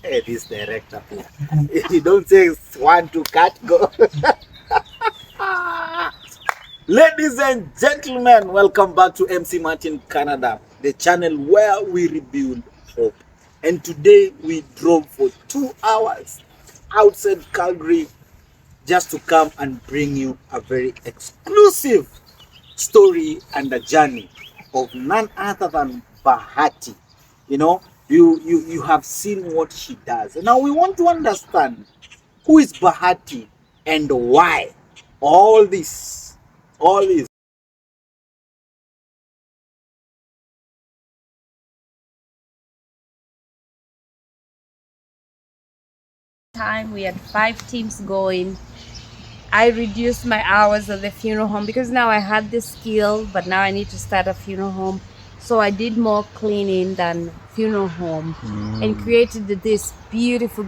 Hey, this director here. If you don't say one to cut, go. Ladies and gentlemen, welcome back to MC Martin Canada, the channel where we rebuild hope. And today we drove for 2 hours outside Calgary just to come and bring you a very exclusive story and a journey of none other than Bahati. You know, you have seen what she does. And now we want to understand who is Bahati and why all this. Time we had 5 teams going. I reduced my hours at the funeral home because now I had the skill, but now I need to start a funeral home. So I did more cleaning than funeral home and created this beautiful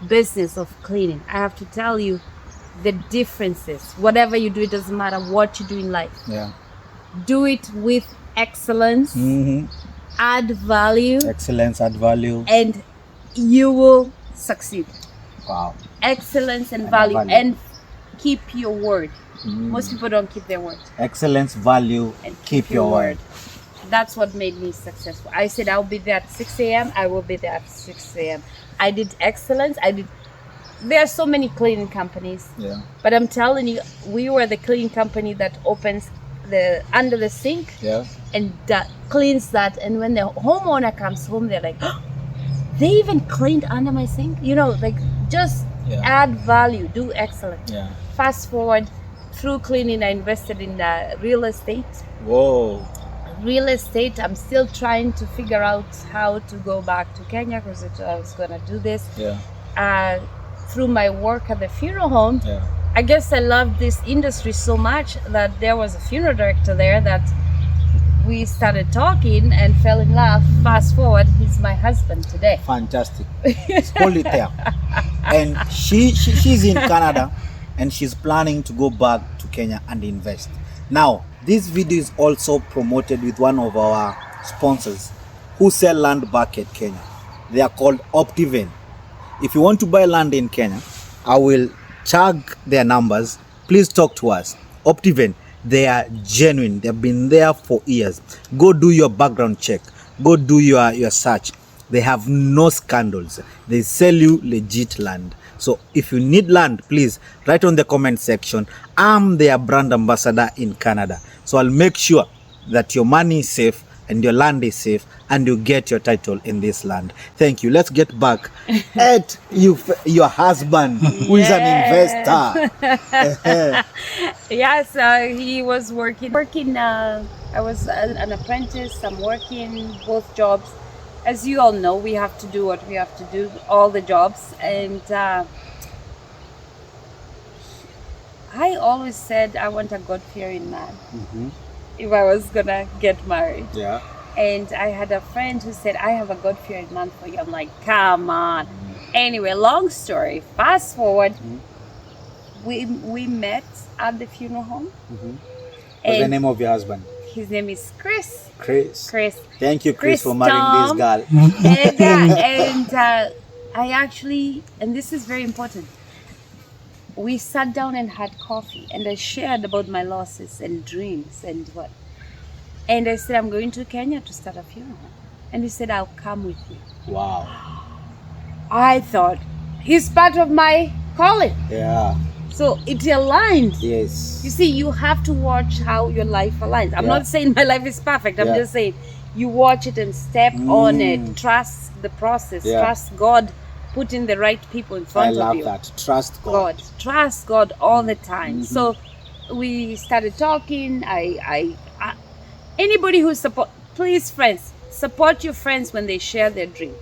business of cleaning. I have to tell you the differences. Whatever you do, it doesn't matter what you do in life. Yeah. Do it with excellence, add value, and you will succeed. Wow. Excellence and value, and keep your word. Most people don't keep their word. Excellence, value, And keep your word. That's what made me successful. I said I'll be there at 6 a.m. I will be there at 6 a.m. I did excellence. There are so many cleaning companies. Yeah. But I'm telling you, we were the cleaning company that opens the under the sink Yeah. and cleans that. And when the homeowner comes home, they're like, oh, they even cleaned under my sink. You know, like just add value, do excellent. Yeah. Fast forward, through cleaning, I invested in real estate. Whoa. Real estate, I'm still trying to figure out how to go back to Kenya because I was going to do this. Yeah. Through my work at the funeral home, Yeah. I guess I loved this industry so much that there was a funeral director there that we started talking and fell in love. Fast forward, he's my husband today. Fantastic. Hold it there. And she's in Canada and she's planning to go back to Kenya and invest. Now, this video is also promoted with one of our sponsors who sell land back at Kenya. They are called Optivven. If you want to buy land in Kenya, I will tag their numbers. Please talk to us. Optivven, they are genuine. They've been there for years. Go do your background check. Go do your search. They have no scandals. They sell you legit land. So if you need land, please write on the comment section. I'm their brand ambassador in Canada. So I'll make sure that your money is safe and your land is safe and you get your title in this land. Thank you. Let's get back at your husband who is an investor. Yes, he was working. I was an apprentice. I'm working both jobs. As you all know, we have to do what we have to do, all the jobs. And I always said I want a God-fearing man if I was going to get married. Yeah. And I had a friend who said, I have a God-fearing man for you. I'm like, come on. Anyway, long story. Fast forward, we met at the funeral home. What's the name of your husband? His name is Chris. Chris. Thank you, Chris, for marrying this girl. And I actually, and this is very important, we sat down and had coffee and I shared about my losses and dreams and what. And I said, I'm going to Kenya to start a funeral home. And he said, I'll come with you. Wow. I thought, he's part of my calling. Yeah. So it aligned. Yes. You see, you have to watch how your life aligns. I'm not saying my life is perfect. I'm just saying you watch it and step on it. Trust the process. Trust God putting the right people in front of you. I love that. Trust God. Trust God all the time. So we started talking. Anybody who please friends, support your friends when they share their dream.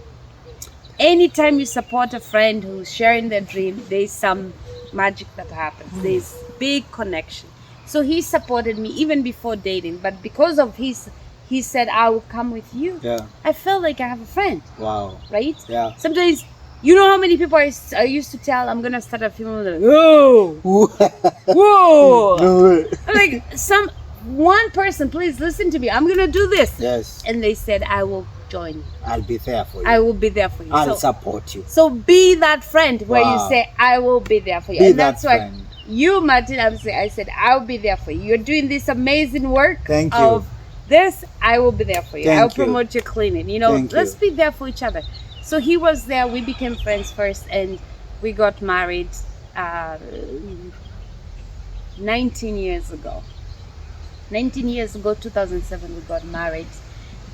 Anytime you support a friend who's sharing their dream, there's some magic that happens. There's big connection. So he supported me even before dating, but because of he said, I will come with you. Yeah. I felt like I have a friend. Wow. Right? Yeah. Sometimes, you know how many people I used to tell, I'm going to start a funeral, they're like, whoa, whoa. No way. I'm like, one person, please listen to me. I'm going to do this. Yes. And they said, I will join me. I'll be there for you. I will be there for you. I'll support you. So be that friend where you Wow. say, I will be there for you. Be And that that's why friend. you, Martin, I said, I'll be there for you. You're doing this amazing work Thank you. of this, I will be there for you. Thank I'll you. promote your cleaning. You know, Thank let's you. be there for each other. So he was there. We became friends first, and we got married 19 years ago. 19 years ago, 2007, we got married,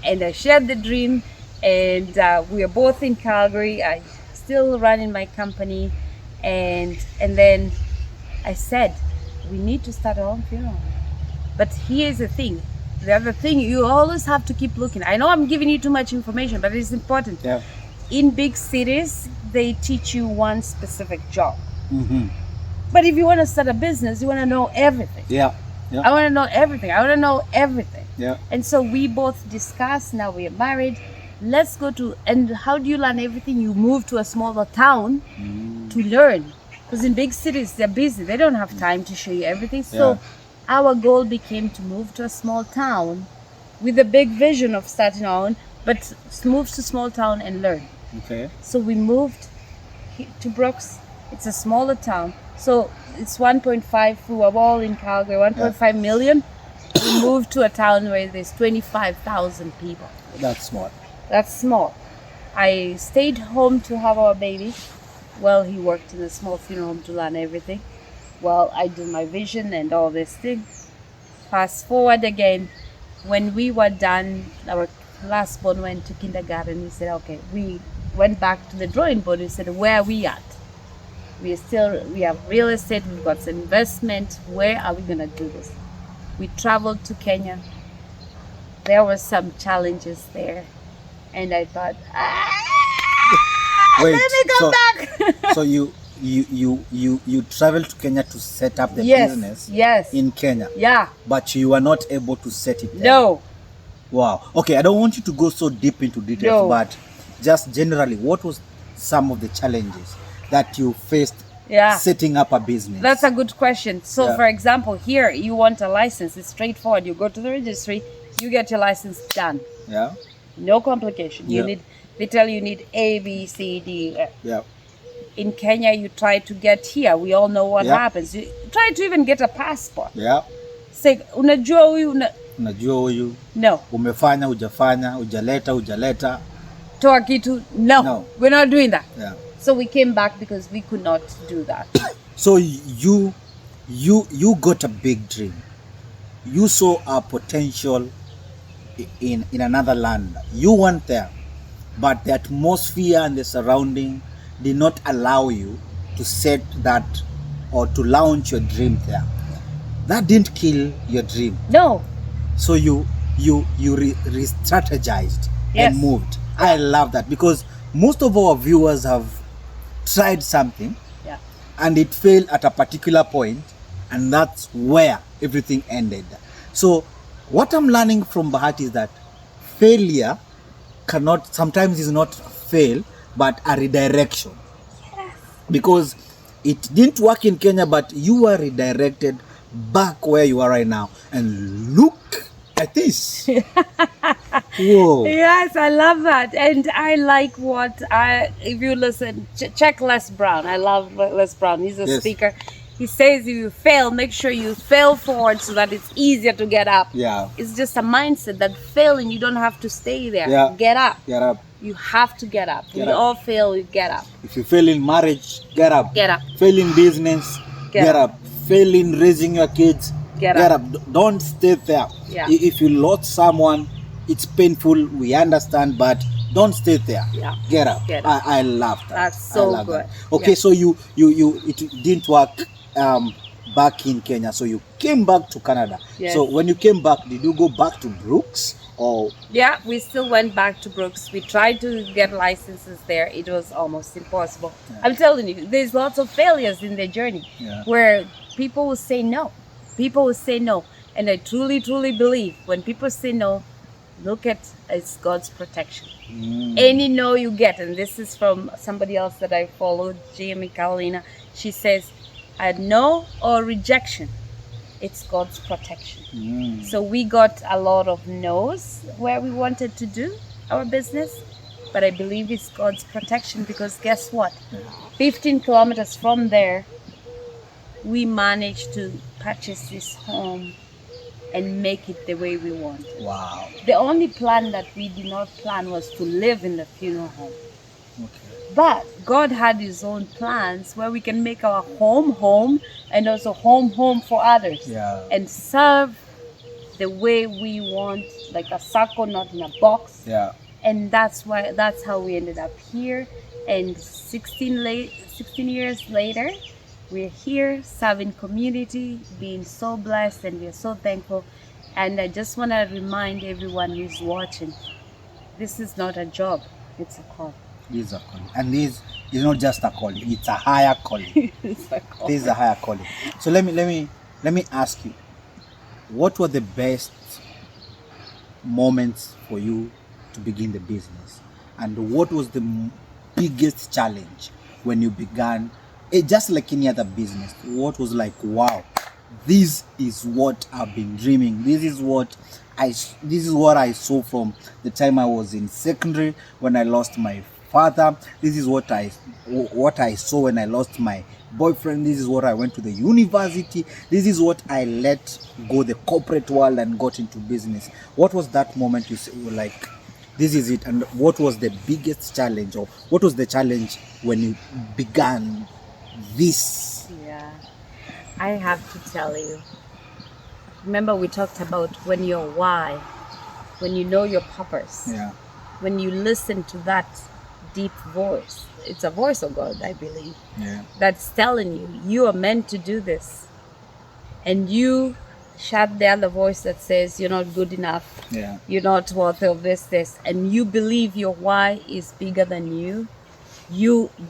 and I shared the dream, and we are both in Calgary. I still running my company, and then I said, we need to start our own funeral. But here's the thing. The other thing, you always have to keep looking. I know I'm giving you too much information, but it's important. Yeah. In big cities, they teach you one specific job. Mm-hmm. But if you want to start a business, you want to know everything. Yeah. Yeah. I want to know everything. I want to know everything. Yeah. And so we both discussed, now we are married. Let's go to, and how do you learn everything? You move to a smaller town to learn. Because in big cities, they're busy. They don't have time to show you everything. So our goal became to move to a small town with a big vision of starting our own, but move to small town and learn. Okay. So we moved to Brooks. It's a smaller town. So it's 1.5, we were all in Calgary, 1.5 million. We moved to a town where there's 25,000 people. That's smart. That's small. I stayed home to have our baby. Well, he worked in a small funeral home to learn everything. Well, I did my vision and all this thing. Fast forward again, when we were done, our last born went to kindergarten. We said, okay, we went back to the drawing board. We said, where are we at? We have real estate, we've got some investment. Where are we gonna do this? We traveled to Kenya. There were some challenges there. And I thought, Wait, let me come back. So you traveled to Kenya to set up the Yes, business yes. in Kenya. Yeah, But you were not able to set it there. no. Wow. Okay, I don't want you to go so deep into details, No. but just generally, what was some of the challenges that you faced Yeah. setting up a business? That's a good question. So, Yeah. for example, here you want a license. It's straightforward. You go to the registry, you get your license done. Yeah. No complication. You Yeah. need. They tell you need A, B, C, D. Yeah. In Kenya, you try to get here. We all know what Yeah. happens. You try to even get a passport. Yeah. Say, unajua huyu Unajua huyu no. umefanya hujafanya hujaleta. Toa kitu. No. No. We're not doing that. Yeah. So we came back because we could not do that. So you got a big dream. You saw a potential in another land. You went there, but the atmosphere and the surrounding did not allow you to set that or to launch your dream there. That didn't kill your dream. No. So you re-strategized Yes. and moved. I love that because most of our viewers have tried something Yeah. and it failed at a particular point, and that's where everything ended. So what I'm learning from Bahati is that failure sometimes is not fail but a redirection. Because it didn't work in Kenya, but you were redirected back where you are right now, and look at this. Whoa. Yes, I love that. And I like if you listen, check Les Brown. I love Les Brown. He's a Yes. speaker. He says if you fail, make sure you fail forward so that it's easier to get up. Yeah. It's just a mindset that failing, you don't have to stay there. Yeah. Get up. Get up. You have to get up. Get We up. all fail, we get up. If you fail in marriage, get up. Get up. Fail in business, Get get up. up. Fail in raising your kids, Get get up. up. Don't stay there. Yeah. If you lost someone, it's painful, we understand, but don't stay there. Yeah. Get up. Get up. I love that. That's I so love good. that. Okay, Yeah. so you it didn't work back in Kenya, so you came back to Canada. Yes. So when you came back, did you go back to Brooks or Yeah, we still went back to Brooks. We tried to get licenses there. It was almost impossible. I'm telling you, there's lots of failures in the journey where people will say no. People will say no. And I truly, truly believe when people say no, look at it's God's protection. Any no you get, and this is from somebody else that I followed, Jamie Carolina, she says, a no or rejection, it's God's protection. So we got a lot of no's where we wanted to do, our business, but I believe it's God's protection, because guess what? 15 kilometers from there, we managed to purchase this home and make it the way we want. Wow. The only plan that we did not plan was to live in the funeral home. Okay. But God had his own plans where we can make our home and also home for others. Yeah. And serve the way we want, like a circle, not in a box. Yeah. And that's how we ended up here. And 16 years later, we're here serving community, being so blessed, and we're so thankful. And I just want to remind everyone who's watching, this is not a job, it's a call. This is a calling. And this is not just a calling, it's a higher calling. It's a call. This is a higher calling. So let me ask you, what were the best moments for you to begin the business? And what was the biggest challenge when you began? Just like any other business, what was like, wow, this is what I've been dreaming. This is what I saw from the time I was in secondary when I lost my father. This is what I saw when I lost my boyfriend. This is what I went to the university. This is what I let go the corporate world and got into business. What was that moment you were like, this is it? And what was the biggest challenge, or what was the challenge when you began this? Yeah, I have to tell you. Remember, we talked about when your why, when you know your purpose, Yeah. when you listen to that deep voice. It's a voice of God, I believe, Yeah. that's telling you are meant to do this. And you shut down the voice that says you're not good enough, Yeah. you're not worthy of this, and you believe your why is bigger than you.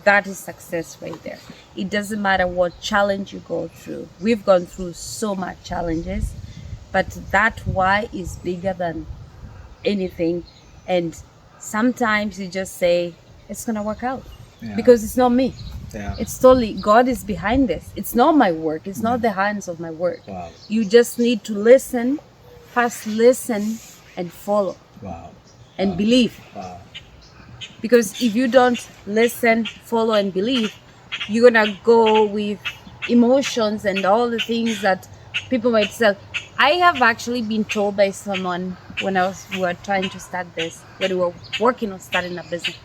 That is success right there. It doesn't matter what challenge you go through. We've gone through so much challenges, but that why is bigger than anything. And sometimes you just say it's gonna work out. Yeah. Because it's not me. Yeah. It's totally God is behind this. It's not my work. It's not the hands of my work. Wow. You just need to listen, first listen and follow Wow. and believe. Wow. Because if you don't listen, follow, and believe, you're gonna go with emotions and all the things that people might say. I have actually been told by someone when we were trying to start this, when we were working on starting a business,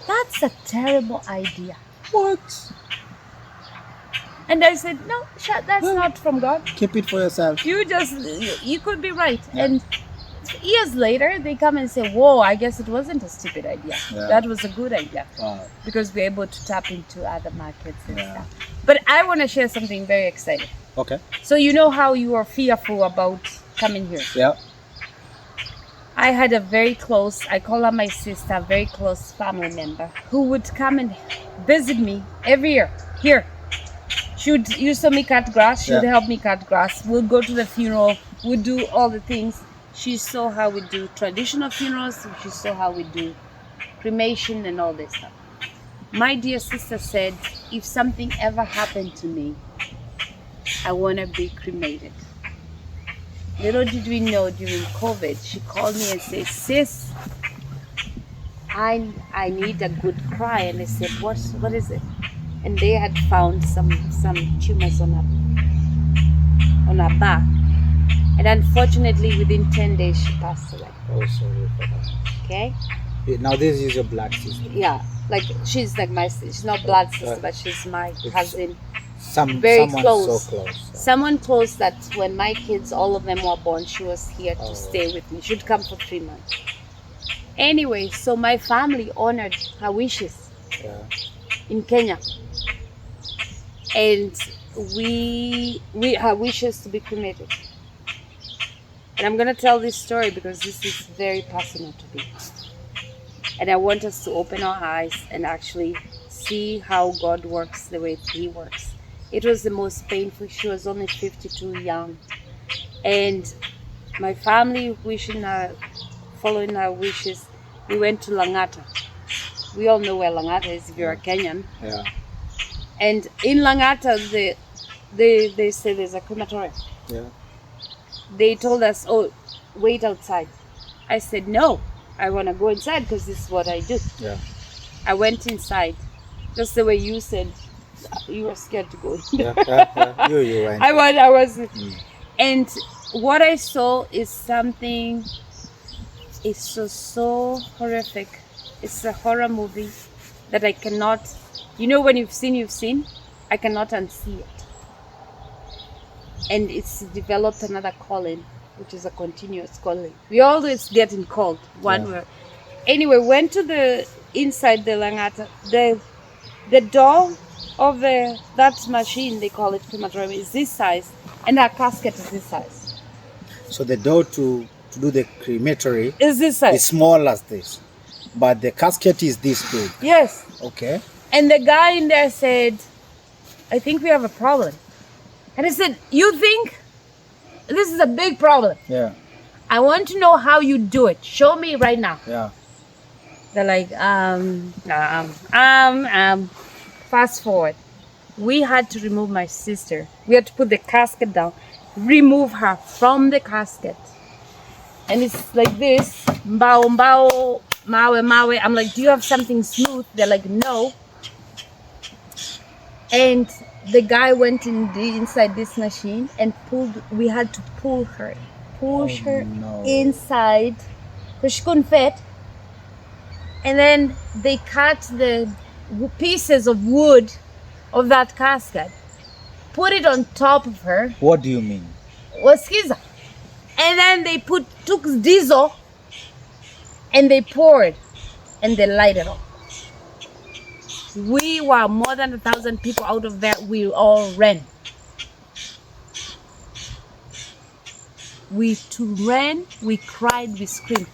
that's a terrible idea. What? And I said, no, that's not from God. Keep it for yourself. You could be right. Yeah. And years later, they come and say, whoa, I guess it wasn't a stupid idea. Yeah. That was a good idea. Wow. Because we're able to tap into other markets and Yeah. stuff. But I want to share something very exciting. Okay. So you know how you were fearful about coming here. Yeah. I had I call her my sister, very close family member, who would come and visit me every year here. She would used to me cut grass. She would Yeah. help me cut grass. We'll go to the funeral. We'll do all the things. She saw how we do traditional funerals. She saw how we do cremation and all this stuff. My dear sister said, if something ever happened to me, I want to be cremated. Little did we know, during COVID, she called me and said, sis, I need a good cry. And I said, what is it? And they had found some tumors on her back. And unfortunately, within 10 days, she passed away. Oh, sorry for that. Okay? Now this is your black sister. Yeah. Like, she's like my sister. She's not blood sister, but she's my cousin. Very Someone close. so close. Someone close that when my kids, all of them were born, she was here to Oh. stay with me. She'd come for 3 months. Anyway, so my family honored her wishes Yeah. in Kenya. And her wishes to be cremated. And I'm going to tell this story because this is very personal to me. And I want us to open our eyes and actually see how God works the way He works. It was the most painful. She was only 52 young. And my family following her wishes, we went to Langata. We all know where Langata is if you're a Kenyan. Yeah. And in Langata, they say there's a crematorium. Yeah. They told us, oh, wait outside. I said, no, I want to go inside because this is what I do. Yeah. I went inside, just the way you said you were scared to go in. Yeah. You went. I was. And what I saw is something. It's so horrific. It's a horror movie that I cannot. When you've seen. I cannot unsee it. And it's developed another calling, which is a continuous calling. We always getting called one word. Anyway, went to the inside the Langata. The door of that machine, they call it crematorium, is this size, and our casket is this size. So the door to do the crematory is this size. Is small as this, but the casket is this big. Yes. Okay. And the guy in there said, I think we have a problem. And I said, you think? This is a big problem. Yeah. I want to know how you do it. Show me right now. Yeah. They're like, fast forward. We had to remove my sister. We had to put the casket down, remove her from the casket. And it's like this, mbao, mbao, mawe, mawe. I'm like, do you have something smooth? They're like, no. And the guy went inside this machine and we had to push her inside because she couldn't fit. And then they cut the pieces of wood of that casket, put it on top of her. What do you mean? Skiza. And then they took diesel and they poured and they lighted up. We were more than 1,000 people out of there. We all ran. We ran, we cried, we screamed.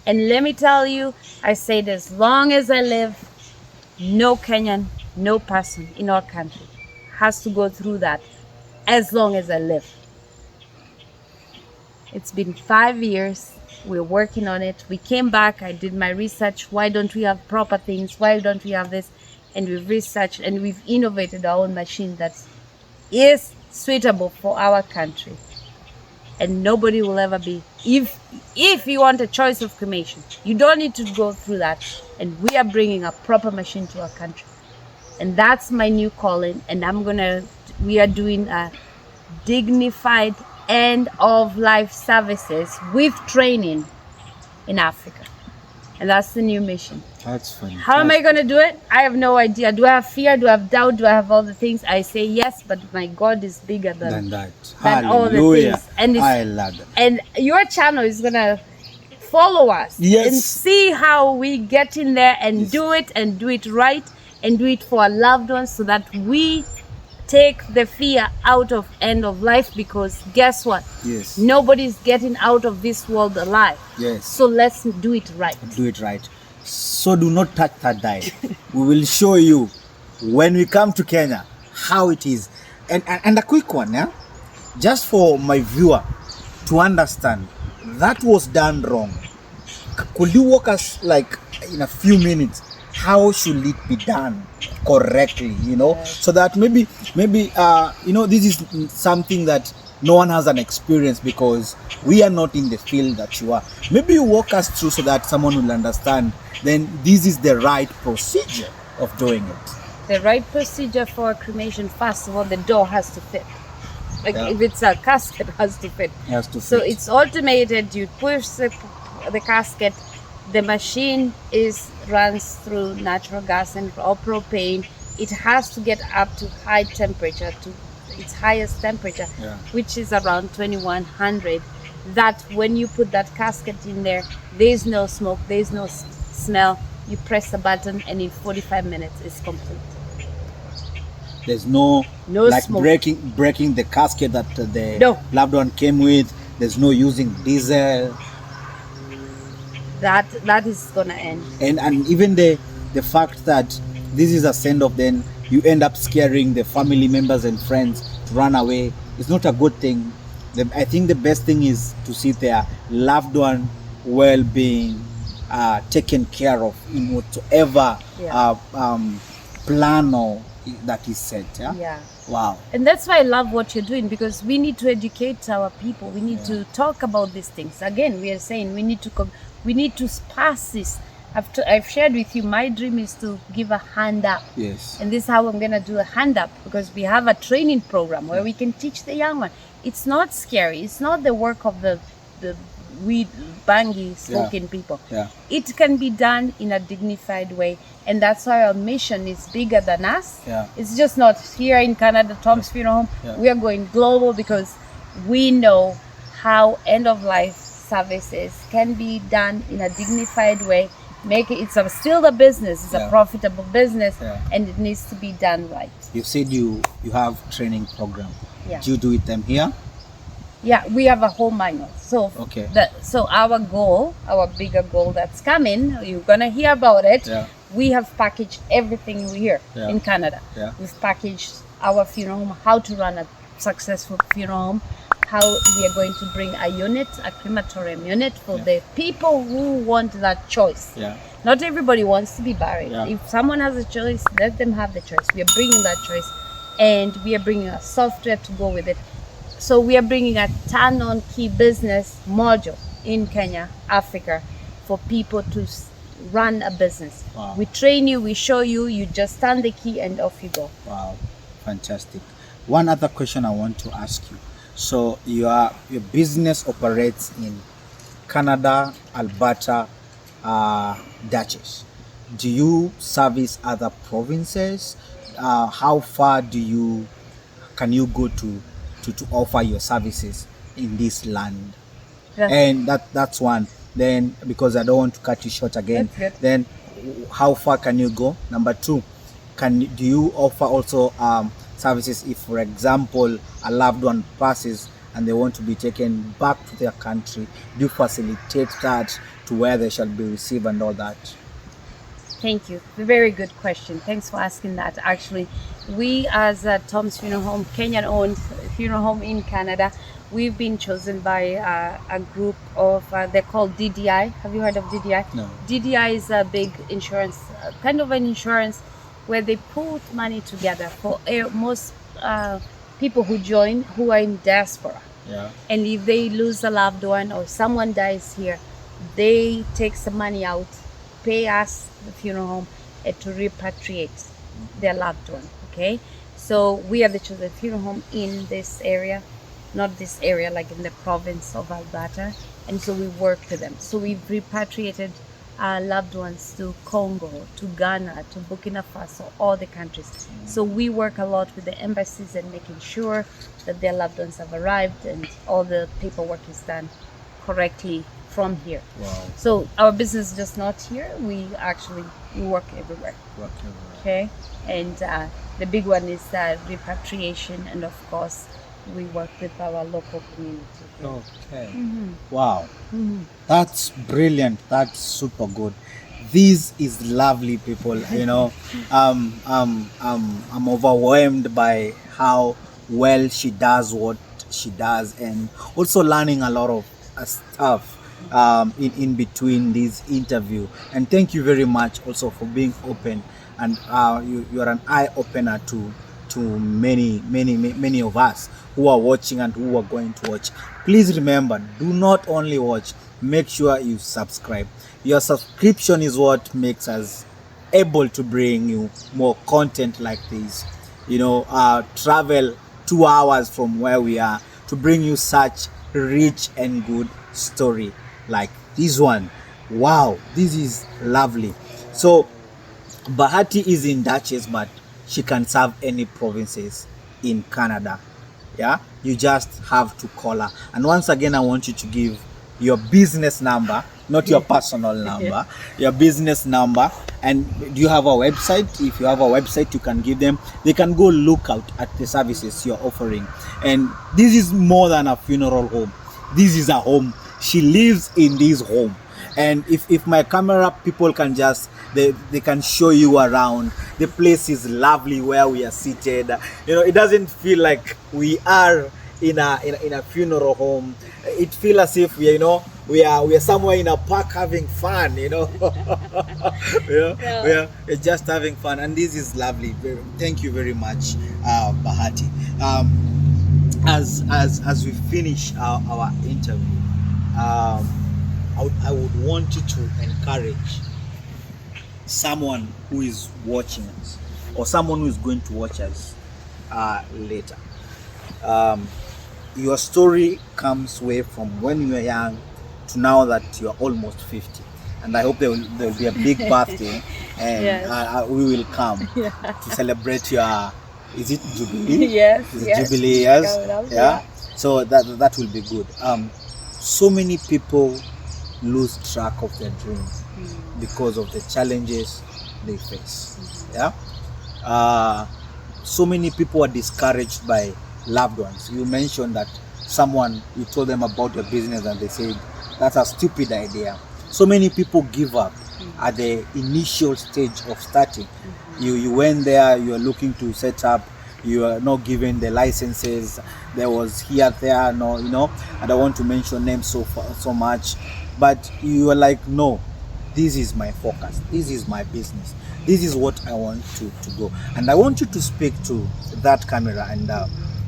And let me tell you, I said, as long as I live, no Kenyan, no person in our country has to go through that as long as I live. It's been 5 years. We're working on it. We came back. I did my research. Why don't we have proper things? Why don't we have this? And we've researched and we've innovated our own machine that is suitable for our country. And nobody will ever be. If you want a choice of cremation, you don't need to go through that. And we are bringing a proper machine to our country. And that's my new calling. And we are doing a dignified end of life services with training in Africa. And that's the new mission. That's funny. How am I going to do it? I have no idea. Do I have fear? Do I have doubt? Do I have all the things? I say yes, but my God is bigger than that. Than all the things. And I love it. And your channel is going to follow us and see how we get in there and do it right and do it for our loved ones so that we take the fear out of end of life, because guess what? Yes. Nobody's getting out of this world alive. Yes. So let's do it right. Do it right. So do not touch that dial. We will show you when we come to Kenya how it is. And a quick one, yeah? Just for my viewer to understand, that was done wrong. Could you walk us like in a few minutes how should it be done correctly, so that maybe this is something that no one has an experience, because we are not in the field that you are. Maybe you walk us through so that someone will understand, then this is the right procedure of doing it. The right procedure for cremation, first of all, the door has to fit. If it's a casket, it has to fit. So it's automated. You push the casket. The machine runs through natural gas or propane. It has to get up to high temperature, to its highest temperature, which is around 2100. That when you put that casket in there, there's no smoke, there's no smell. You press a button and in 45 minutes it's complete. There's no like smoke. breaking the casket that the loved one came with. There's no using diesel. That is gonna end. And even the fact that this is a send-off, then you end up scaring the family members and friends to run away. It's not a good thing. I think the best thing is to see their loved one well-being taken care of in whatsoever plan or that is set. Yeah. Wow. And that's why I love what you're doing, because we need to educate our people. We need to talk about these things. Again, we are saying we need to We need to pass this. I've shared with you, my dream is to give a hand up. Yes. And this is how I'm going to do a hand up, because we have a training program where we can teach the young one. It's not scary. It's not the work of the weed, bangy, smoking people. Yeah. It can be done in a dignified way. And that's why our mission is bigger than us. Yeah. It's just not here in Canada, Tom's Funeral Home. Yeah. We are going global because we know how end-of-life services can be done in a dignified way. Make it, it's still a business, it's a profitable business, and it needs to be done right. You said you have training program. Yeah. Do you do it them here? Yeah, we have a whole manual. So Okay. So our goal, our bigger goal that's coming, you're gonna hear about it. Yeah. We have packaged everything here in Canada. Yeah. We've packaged our funeral home, how to run a successful funeral home, how we are going to bring a unit, a crematorium unit for the people who want that choice. Yeah. Not everybody wants to be buried. Yeah. If someone has a choice, let them have the choice. We are bringing that choice, and we are bringing a software to go with it. So we are bringing a turn-on-key business module in Kenya, Africa, for people to run a business. Wow. We train you, we show you, you just turn the key and off you go. Wow, fantastic. One other question I want to ask you. So your business operates in Canada, Alberta, Duchess. Do you service other provinces? How far can you go to offer your services in this land? Yeah. And that's one. Then, because I don't want to cut you short again, That's good. then how far can you go? Number two, do you offer also services if, for example, a loved one passes and they want to be taken back to their country? Do you facilitate that to where they shall be received and all that? Thank you. Very good question. Thanks for asking that. Actually, we as Tom's Funeral Home, Kenyan-owned funeral home in Canada, we've been chosen by a group of, they're called DDI. Have you heard of DDI? No. DDI is a big insurance, kind of an insurance where they put money together for most people who join who are in diaspora. Yeah. And if they lose a loved one or someone dies here, they take some money out, pay us, the funeral home, to repatriate their loved one. Okay, so we are the chosen funeral home in this area, not this area, like in the province of Alberta, and so we work with them. So we've repatriated our loved ones to Congo, to Ghana, to Burkina Faso, all the countries. So we work a lot with the embassies and making sure that their loved ones have arrived and all the paperwork is done correctly from here. Wow. So our business is just not here. We work everywhere. Okay, and the big one is repatriation, and of course we work with our local community here. Okay. Mm-hmm. Wow. Mm-hmm. That's brilliant. That's super good. This is lovely, people. You know, I'm overwhelmed by how well she does what she does, and also learning a lot of stuff in between this interview. And thank you very much also for being open, and you are an eye opener to many of us who are watching and who are going to watch. Please remember, do not only watch, make sure you subscribe. Your subscription is what makes us able to bring you more content like this. You know, travel 2 hours from where we are to bring you such rich and good story like this one. Wow, this is lovely. So Bahati is in Duchess, but she can serve any provinces in Canada. Yeah, you just have to call her. And once again, I want you to give your business number, not your personal number, your business number. And do you have a website? If you have a website, you can give them. They can go look out at the services you're offering. And this is more than a funeral home. This is a home. She lives in this home. And if my camera people can just, they can show you around. The place is lovely where we are seated. You know, it doesn't feel like we are in a funeral home. It feels as if we are somewhere in a park having fun. You know, we're just having fun, and this is lovely. Thank you very much, Bahati. As we finish our interview, I would want you to encourage someone who is watching us, or someone who is going to watch us later. Your story comes way from when you were young to now that you are almost 50, and I hope there will be a big birthday, and Yes. we will come to celebrate your, is it Jubilee? Yes, Is it yes. Jubilee? Yes. Coming up, Yeah. So that will be good. So many people lose track of their dreams because of the challenges they face. Yeah. So many people are discouraged by loved ones. You mentioned that you told them about your business and they said that's a stupid idea. So many people give up at the initial stage of starting. You went there, you are looking to set up, you are not given the licenses. There was here, there, no, I don't want to mention names so much, but you are like, no, this is my focus, this is my business, this is what I want to go. And I want you to speak to that camera and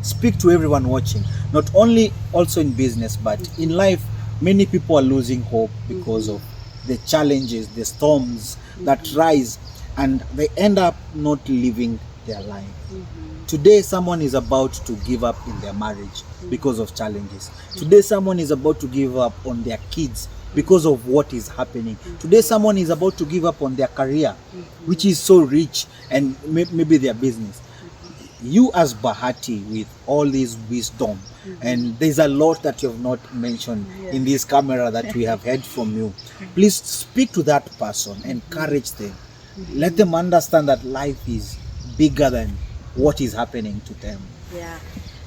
speak to everyone watching, not only also in business but in life. Many people are losing hope because of the challenges, the storms that rise, and they end up not living their life. Today someone is about to give up in their marriage because of challenges. Today someone is about to give up on their kids because of what is happening. Today someone is about to give up on their career, which is so rich, and maybe their business. You as Bahati, with all this wisdom, and there's a lot that you have not mentioned in this camera that we have heard from you. Please speak to that person, encourage them, let them understand that life is bigger than what is happening to them. Yeah.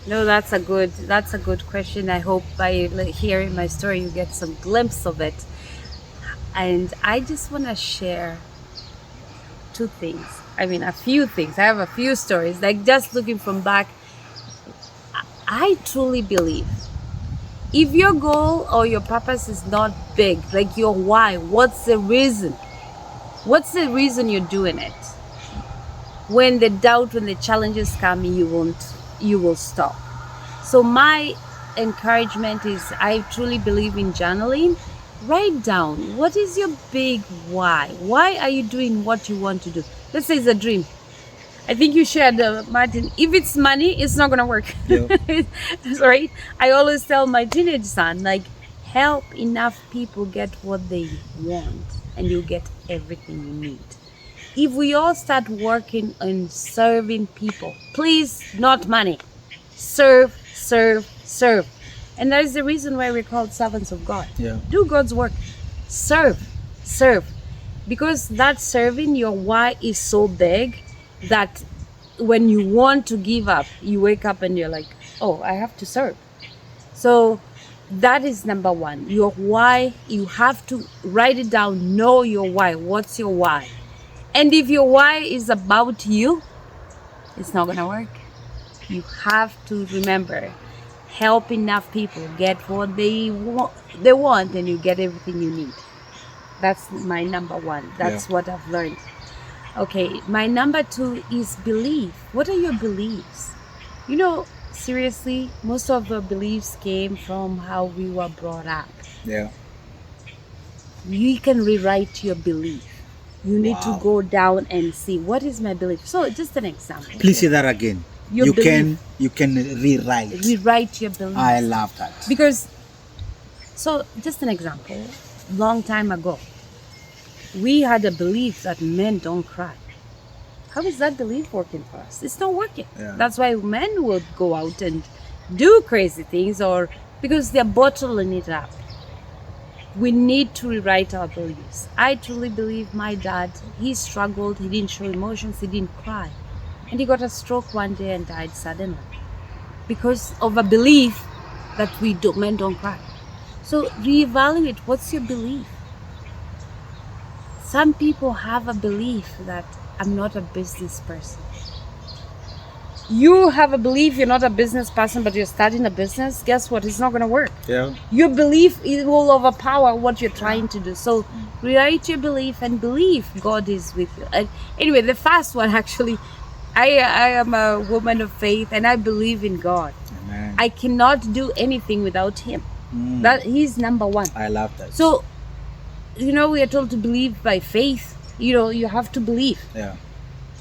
No, that's a good question. I hope by hearing my story you get some glimpse of it. And I just want to share two things. I mean, a few things. I have a few stories. Like, just looking from back, I truly believe if your goal or your purpose is not big, like your why, what's the reason? What's the reason you're doing it? When the doubt, when the challenges come, you will stop. So my encouragement is, I truly believe in journaling. Write down, what is your big why? Why are you doing what you want to do? Let's say it's a dream. I think you shared, Martin, if it's money, it's not going to work. Yeah. Right? I always tell my teenage son, like, help enough people get what they want and you'll get everything you need. If we all start working on serving people, please, not money, serve, serve, serve. And that is the reason why we're called servants of God. Yeah. Do God's work. Serve, serve. Because that serving, your why is so big that when you want to give up, you wake up and you're like, oh, I have to serve. So that is number one. Your why, you have to write it down. Know your why. What's your why? And if your why is about you, it's not going to work. You have to remember, help enough people get what they want, and you get everything you need. That's my number one. That's what I've learned. Okay, my number two is belief. What are your beliefs? Seriously, most of the beliefs came from how we were brought up. Yeah. You can rewrite your belief. You need to go down and see, what is my belief? So just an example. Please say that again. You can rewrite your belief. I love that. Because, so just an example, long time ago, we had a belief that men don't cry. How is that belief working for us? It's not working. Yeah. That's why men would go out and do crazy things, or because they're bottling it up. We need to rewrite our beliefs. I truly believe my dad, he struggled, he didn't show emotions, he didn't cry. And he got a stroke one day and died suddenly because of a belief that men don't cry. So reevaluate, what's your belief? Some people have a belief that I'm not a business person. You have a belief you're not a business person, but you're starting a business. Guess what? It's not going to work. Yeah. Your belief, it will overpower what you're trying to do. So rewrite your belief and believe God is with you. And anyway, the first one, actually, I am a woman of faith and I believe in God. Amen. I cannot do anything without Him. That he's number one. I love that. So, we are told to believe by faith. You have to believe. Yeah.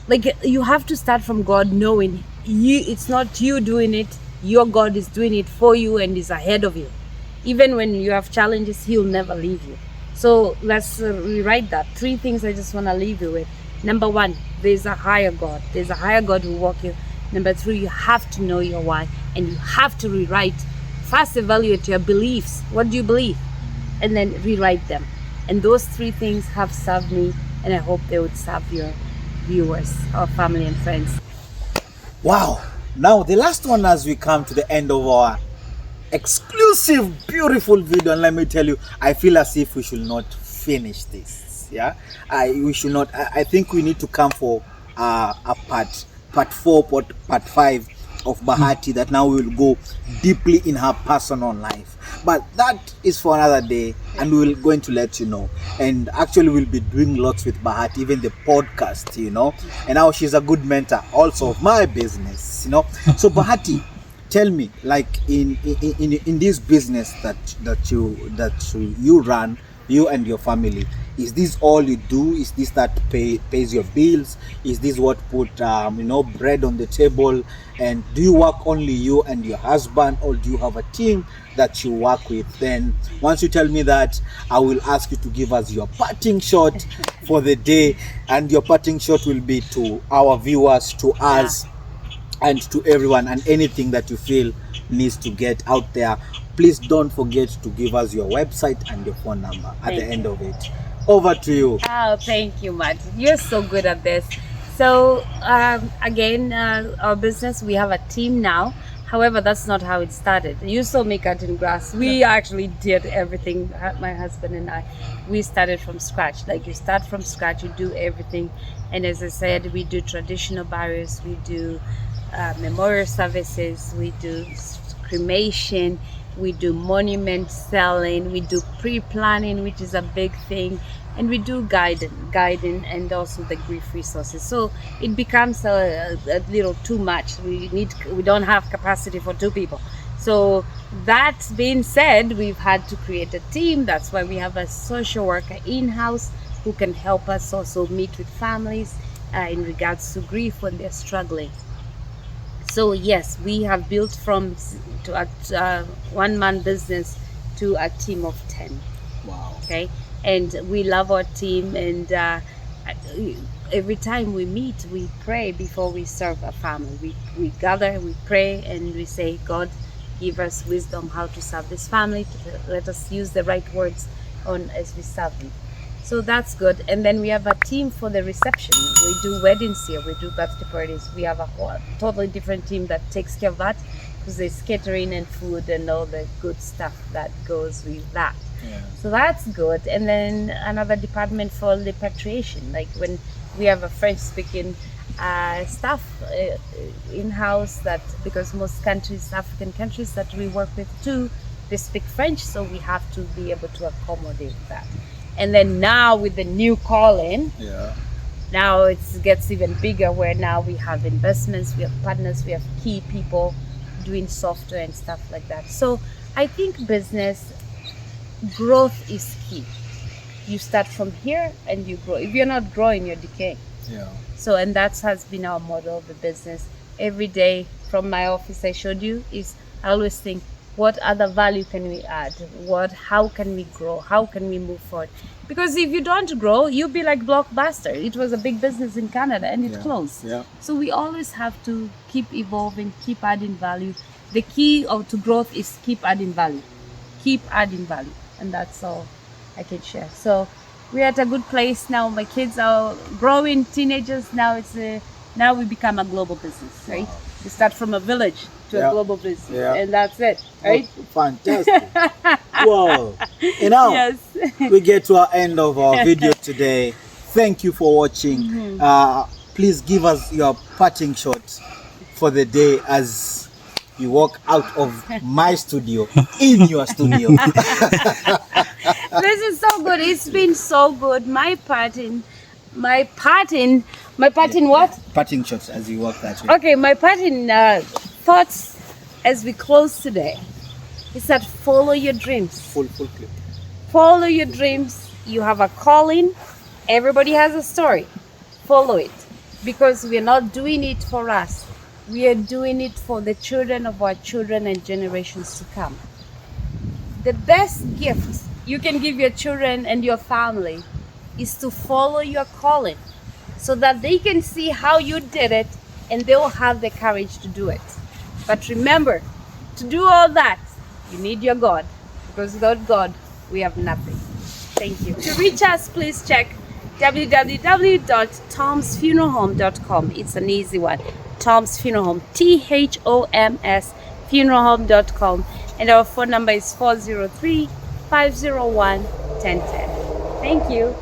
Like, you have to start from God, knowing it's not you doing it. Your God is doing it for you and is ahead of you. Even when you have challenges, he'll never leave you. So let's rewrite that. 3 things I just want to leave you with. Number 1, there's a higher God. There's a higher God who walks you. Number 3, you have to know your why, and you have to rewrite. First, evaluate your beliefs. What do you believe? And then rewrite them. And those 3 things have served me, and I hope they would serve your viewers, our family and friends. Wow. Now the last one, as we come to the end of our exclusive, beautiful video, and let me tell you, I feel as if we should not finish this. Yeah, we should not. I think we need to come for a part 4, part 5 of Bahati, that now we will go deeply in her personal life. But that is for another day, and we will going to let you know. And actually, we'll be doing lots with Bahati, even the podcast, And now she's a good mentor also of my business, So Bahati, tell me, like in this business that you run, you and your family, is this all you do? Is this that pays your bills? Is this what put bread on the table? And do you work only you and your husband, or do you have a team that you work with? Then once you tell me that, I will ask you to give us your parting shot for the day, and your parting shot will be to our viewers, to us, and to everyone, and anything that you feel needs to get out there. Please don't forget to give us your website and your phone number at the end of it. Over to you. Oh, thank you, Matt. You're so good at this. So again, our business, we have a team now. However, that's not how it started. You saw me cutting grass. We actually did everything, my husband and I. We started from scratch. Like, you start from scratch, you do everything. And as I said, we do traditional burials, we do memorial services, we do cremation, we do monument selling, we do pre-planning, which is a big thing, and we do guiding and also the grief resources. So it becomes a little too much. We don't have capacity for 2 people. So that being said, we've had to create a team. That's why we have a social worker in-house who can help us also meet with families in regards to grief when they're struggling. So yes, we have built from a one-man business to a team of 10. Wow. Okay, and we love our team, and every time we meet, we pray before we serve a family. We gather, we pray, and we say, God, give us wisdom how to serve this family. Let us use the right words as we serve them. So that's good. And then we have a team for the reception. We do weddings here, we do birthday parties. We have a totally different team that takes care of that, because there's catering and food and all the good stuff that goes with that. Yeah. So that's good. And then another department for repatriation, like when we have a French speaking staff in-house, that because most countries, African countries that we work with too, they speak French, so we have to be able to accommodate that. And then now with the new calling, now it gets even bigger, where now we have investments, we have partners, we have key people doing software and stuff like that. So I think business growth is key. You start from here and you grow. If you're not growing, you're decaying. Yeah. So, and that has been our model of the business. Every day from my office I showed you, is I always think, what other value can we add? How can we grow? How can we move forward? Because if you don't grow, you'll be like Blockbuster. It was a big business in Canada and it closed. Yeah. So we always have to keep evolving, keep adding value. The key to growth is keep adding value. Keep adding value. And that's all I can share. So we're at a good place now. My kids are growing, teenagers. Now we become a global business, right? Wow. We start from a village to a global business, and that's it, right? Oh, fantastic. Wow. Yes. We get to our end of our video today. Thank you for watching. Please give us your parting shot for the day as you walk out of my studio in your studio. This is so good. It's been so good. My parting what? Parting shots as you walk that way. Okay, my parting thoughts as we close today is that follow your dreams. Full clip. Follow your dreams. You have a calling. Everybody has a story. Follow it, because we're not doing it for us. We are doing it for the children of our children and generations to come. The best gift you can give your children and your family is to follow your calling, so that they can see how you did it and they will have the courage to do it. But remember, to do all that, you need your God, because without God, we have nothing. Thank you. To reach us, please check www.tomsfuneralhome.com. It's an easy one. Tom's Funeral Home, THOMS funeralhome.com, and our phone number is 403-501-1010. Thank you.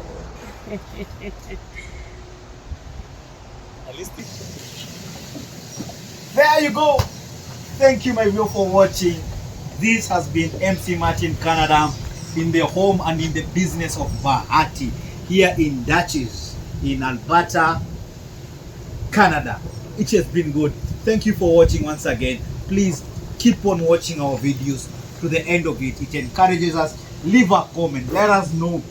There you go. Thank you, my viewer, for watching. This has been MC Martin Canada in the home and in the business of Bahati here in Dutchess in Alberta, Canada. It has been good. Thank you for watching once again. Please keep on watching our videos to the end of it. It encourages us. Leave a comment. Let us know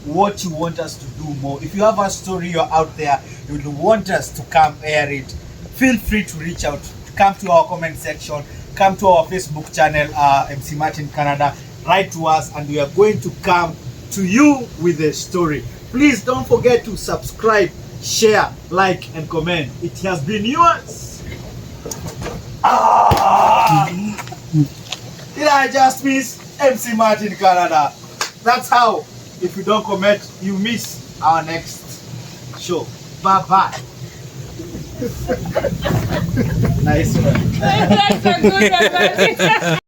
what you want us to do more. If you have a story you're out there, you would want us to come air it, feel free to reach out. Come to our comment section. Come to our Facebook channel, MC Martin Canada. Write to us and we are going to come to you with a story. Please don't forget to subscribe, share, like, and comment. It has been yours. Did I just miss MC Martin Canada? That's how. If you don't comment, you miss our next show. Bye-bye. Nice one. That's a good one.